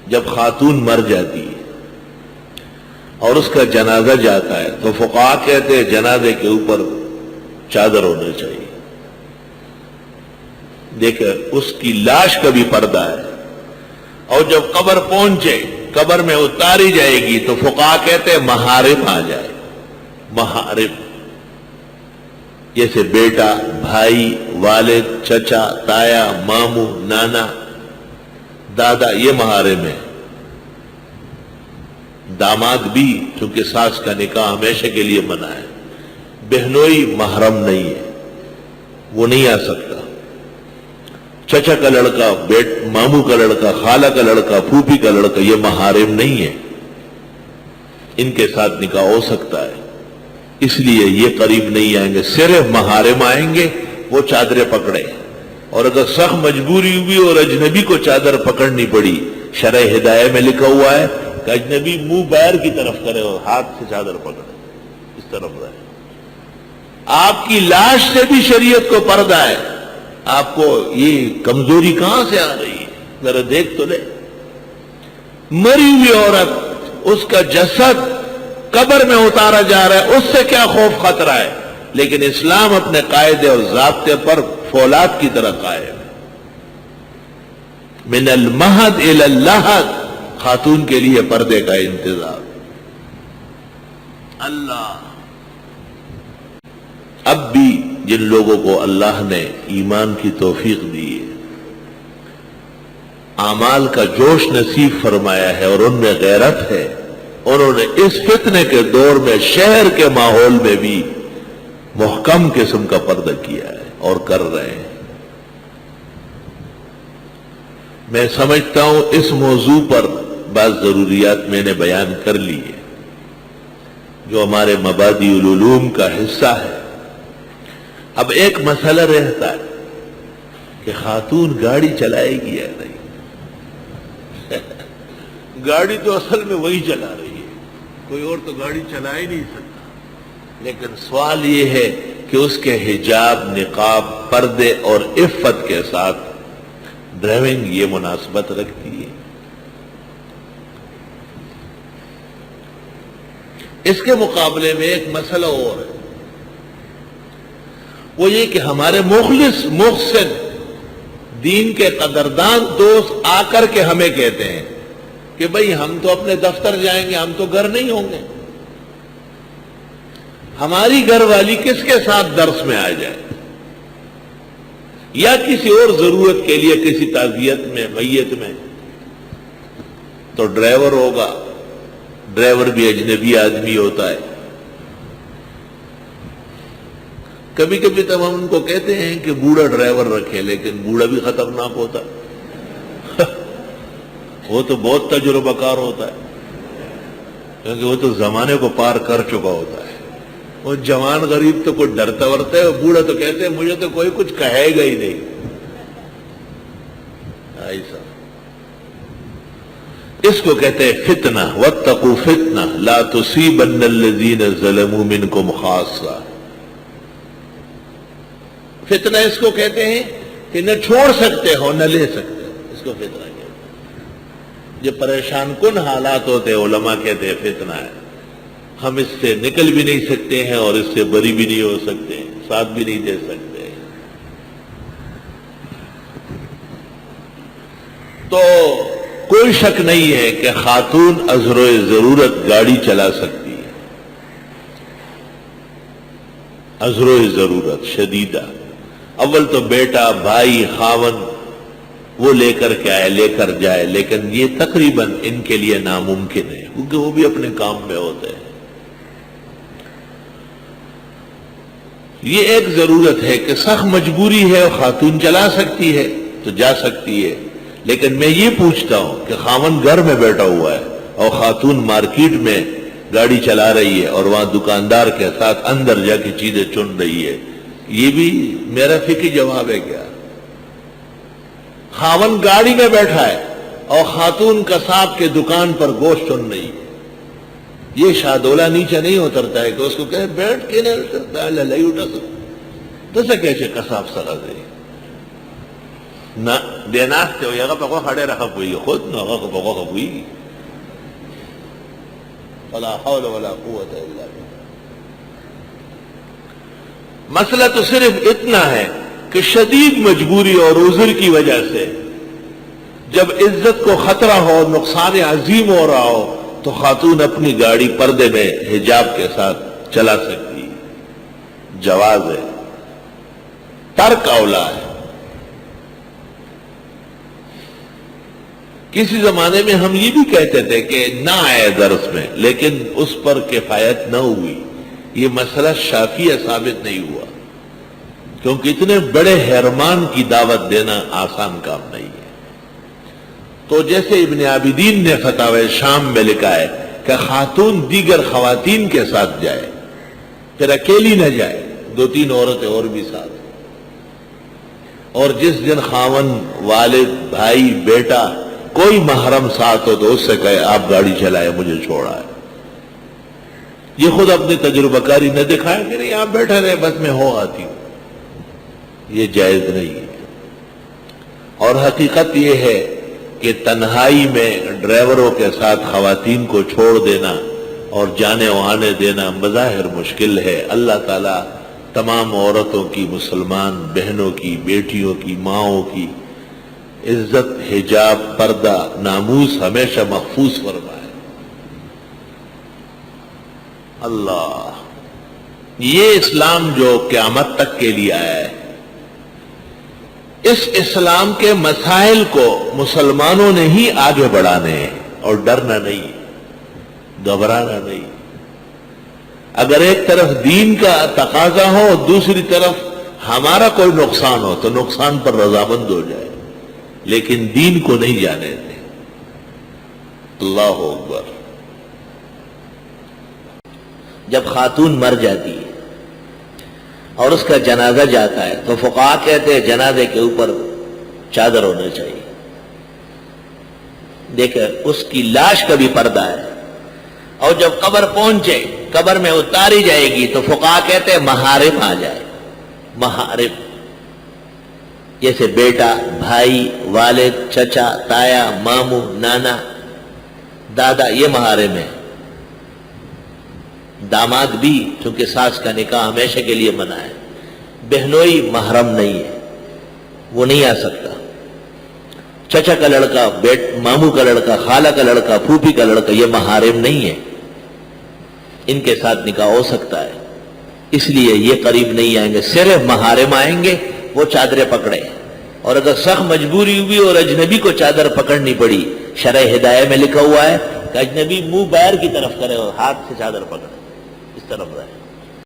جب خاتون مر جاتی ہے اور اس کا جنازہ جاتا ہے تو فقہا کہتے ہیں جنازے کے اوپر چادر ہونا چاہیے. دیکھ اس کی لاش کا بھی پردہ ہے. اور جب قبر پہنچے قبر میں اتاری جائے گی تو فقہا کہتے ہیں محارم آ جائے. محارم جیسے بیٹا، بھائی، والد، چچا، تایا، ماموں، نانا، دادا، یہ محارم ہے. داماد بھی چونکہ ساس کا نکاح ہمیشہ کے لیے منع ہے. بہنوئی محرم نہیں ہے، وہ نہیں آ سکتا. چچا کا لڑکا، ماموں کا لڑکا، خالہ کا لڑکا، پھوپھی کا لڑکا، یہ محارم نہیں ہے. ان کے ساتھ نکاح ہو سکتا ہے، اس لیے یہ قریب نہیں آئیں گے. صرف محارم آئیں گے، وہ چادریں پکڑے. اور اگر سخت مجبوری ہوئی اور اجنبی کو چادر پکڑنی پڑی، شرع ہدایہ میں لکھا ہوا ہے کہ اجنبی منہ باہر کی طرف کرے اور ہاتھ سے چادر پکڑے، اس طرف رہے. آپ کی لاش سے بھی شریعت کو پردہ ہے. آپ کو یہ کمزوری کہاں سے آ رہی ہے؟ ذرا دیکھ تو لے. مری ہوئی عورت، اس کا جسد قبر میں اتارا جا رہا ہے، اس سے کیا خوف خطرہ ہے؟ لیکن اسلام اپنے قاعدے اور ضابطے پر فولاد کی طرح قائم ہے. من المہد الی اللحد، خاتون کے لیے پردے کا انتظام. اللہ اب بھی جن لوگوں کو اللہ نے ایمان کی توفیق دی ہے، اعمال کا جوش نصیب فرمایا ہے اور ان میں غیرت ہے، انہوں نے اس فتنے کے دور میں شہر کے ماحول میں بھی محکم قسم کا پردہ کیا ہے اور کر رہے ہیں. میں سمجھتا ہوں اس موضوع پر بعض ضروریات میں نے بیان کر لی ہے جو ہمارے مبادئ العلوم کا حصہ ہے. اب ایک مسئلہ رہتا ہے کہ خاتون گاڑی چلائے گی یا نہیں. گاڑی تو اصل میں وہی چلا رہی ہے، کوئی اور تو گاڑی چلا ہی نہیں سکتا. لیکن سوال یہ ہے کہ اس کے حجاب، نقاب، پردے اور عفت کے ساتھ ڈرائیونگ یہ مناسبت رکھتی ہے. اس کے مقابلے میں ایک مسئلہ اور ہے، وہ یہ کہ ہمارے مخلص، محسن، دین کے قدردان دوست آ کر کے ہمیں کہتے ہیں کہ بھئی ہم تو اپنے دفتر جائیں گے، ہم تو گھر نہیں ہوں گے. ہماری گھر والی کس کے ساتھ درس میں آ جائے یا کسی اور ضرورت کے لیے کسی تعزیت میں، میت میں، تو ڈرائیور ہوگا. ڈرائیور بھی اجنبی آدمی ہوتا ہے. کبھی کبھی تو ہم ان کو کہتے ہیں کہ بوڑھا ڈرائیور رکھے، لیکن بوڑھا بھی خطرناک ہوتا ہے. وہ تو بہت تجربہ کار ہوتا ہے کیونکہ وہ تو زمانے کو پار کر چکا ہوتا ہے. وہ جوان غریب تو کوئی ڈرتا ورتا ہے، بوڑھا تو کہتے ہیں مجھے تو کوئی کچھ کہے گا ہی نہیں. ایسا اس کو کہتے ہیں فتنہ. واتقوا فتنہ لا تصیبن الذین ظلموا منکم خاصہ. فتنہ اس کو کہتے ہیں کہ نہ چھوڑ سکتے ہو نہ لے سکتے ہو، اس کو فتنہ کہتے ہیں. جو پریشان کن حالات ہوتے ہیں علماء کہتے ہیں فتنہ ہے. ہم اس سے نکل بھی نہیں سکتے ہیں اور اس سے بری بھی نہیں ہو سکتے، ساتھ بھی نہیں دے سکتے. تو کوئی شک نہیں ہے کہ خاتون ازروِ ضرورت گاڑی چلا سکتی ہے. ازروِ ضرورت شدیدہ. اول تو بیٹا، بھائی، خاون وہ لے کر کے آئے، لے کر جائے، لیکن یہ تقریباً ان کے لیے ناممکن ہے کیونکہ وہ بھی اپنے کام میں ہوتے ہیں. یہ ایک ضرورت ہے کہ سخت مجبوری ہے اور خاتون چلا سکتی ہے تو جا سکتی ہے. لیکن میں یہ پوچھتا ہوں کہ خاون گھر میں بیٹھا ہوا ہے اور خاتون مارکیٹ میں گاڑی چلا رہی ہے اور وہاں دکاندار کے ساتھ اندر جا کے چیزیں چن رہی ہے، یہ بھی میرا فقہی جواب ہے کیا؟ خاون گاڑی میں بیٹھا ہے اور خاتون قصاب کے دکان پر گوشت چن رہی ہے، یہ شادولہ نیچے نہیں اترتا ہے کہ اس کو کہے بیٹھ کے نہیں اترتا ہے للائی اٹھا سکتا تو سے کیسے قصاب سرا دے. نہ دیناستے ہوئی اگر پکو کھڑے رکھا ہوئی خود نہ اگر پکو ہوئی ولا حول ولا قوت الا باللہ. مسئلہ تو صرف اتنا ہے کہ شدید مجبوری اور عذر کی وجہ سے جب عزت کو خطرہ ہو، نقصان عظیم ہو رہا ہو، تو خاتون اپنی گاڑی پردے میں حجاب کے ساتھ چلا سکتی، جواز ہے، ترک اولا ہے. کسی زمانے میں ہم یہ بھی کہتے تھے کہ نہ آئے درس میں، لیکن اس پر کفایت نہ ہوئی. یہ مسئلہ شافعیہ ثابت نہیں ہوا، کیونکہ اتنے بڑے حرمان کی دعوت دینا آسان کام نہیں ہے. تو جیسے ابن عابدین نے فتاوی شام میں لکھا ہے کہ خاتون دیگر خواتین کے ساتھ جائے، پھر اکیلی نہ جائے، 2-3 عورتیں اور بھی ساتھ. اور جس دن خاون، والد، بھائی، بیٹا کوئی محرم ساتھ ہو تو اس سے کہے آپ گاڑی چلائے، مجھے چھوڑا ہے. یہ خود اپنی تجربہ کاری نہ دکھائے کہ نہیں آپ بیٹھے رہے بس میں ہو آتی ہوں. یہ جائز نہیں ہے. اور حقیقت یہ ہے کہ تنہائی میں ڈرائیوروں کے ساتھ خواتین کو چھوڑ دینا اور جانے و آنے دینا بظاہر مشکل ہے. اللہ تعالیٰ تمام عورتوں کی، مسلمان بہنوں کی، بیٹیوں کی، ماؤں کی عزت، حجاب، پردہ، ناموس ہمیشہ محفوظ فرمائے. اللہ، یہ اسلام جو قیامت تک کے لیے آیا ہے، اس اسلام کے مسائل کو مسلمانوں نے ہی آگے بڑھانے ہیں، اور ڈرنا نہیں، گھبرانا نہیں. اگر ایک طرف دین کا تقاضا ہو، دوسری طرف ہمارا کوئی نقصان ہو تو نقصان پر رضامند ہو جائے، لیکن دین کو نہیں جانے دیں. اللہ اکبر. جب خاتون مر جاتی ہے اور اس کا جنازہ جاتا ہے تو فقہا کہتے ہیں جنازے کے اوپر چادر ہونا چاہیے. دیکھیں اس کی لاش کا بھی پردہ ہے، اور جب قبر پہنچے، قبر میں اتاری جائے گی تو فقہا کہتے ہیں محارم آ جائے. محارم جیسے بیٹا، بھائی، والد، چچا، تایا، ماموں، نانا، دادا، یہ محارم ہے. داماد بھی، چونکہ ساس کا نکاح ہمیشہ کے لیے منع ہے. بہنوئی محرم نہیں ہے، وہ نہیں آ سکتا. چچا کا لڑکا، ماموں کا لڑکا، خالہ کا لڑکا، پھوپھی کا لڑکا، یہ محارم نہیں ہے. ان کے ساتھ نکاح ہو سکتا ہے، اس لیے یہ قریب نہیں آئیں گے. صرف محارم آئیں گے، وہ چادریں پکڑے. اور اگر سخت مجبوری ہوئی اور اجنبی کو چادر پکڑنی پڑی، شرع ہدایہ میں لکھا ہوا ہے کہ اجنبی منہ باہر کی طرف کرے اور ہاتھ سے چادر پکڑے، اس طرف رہے.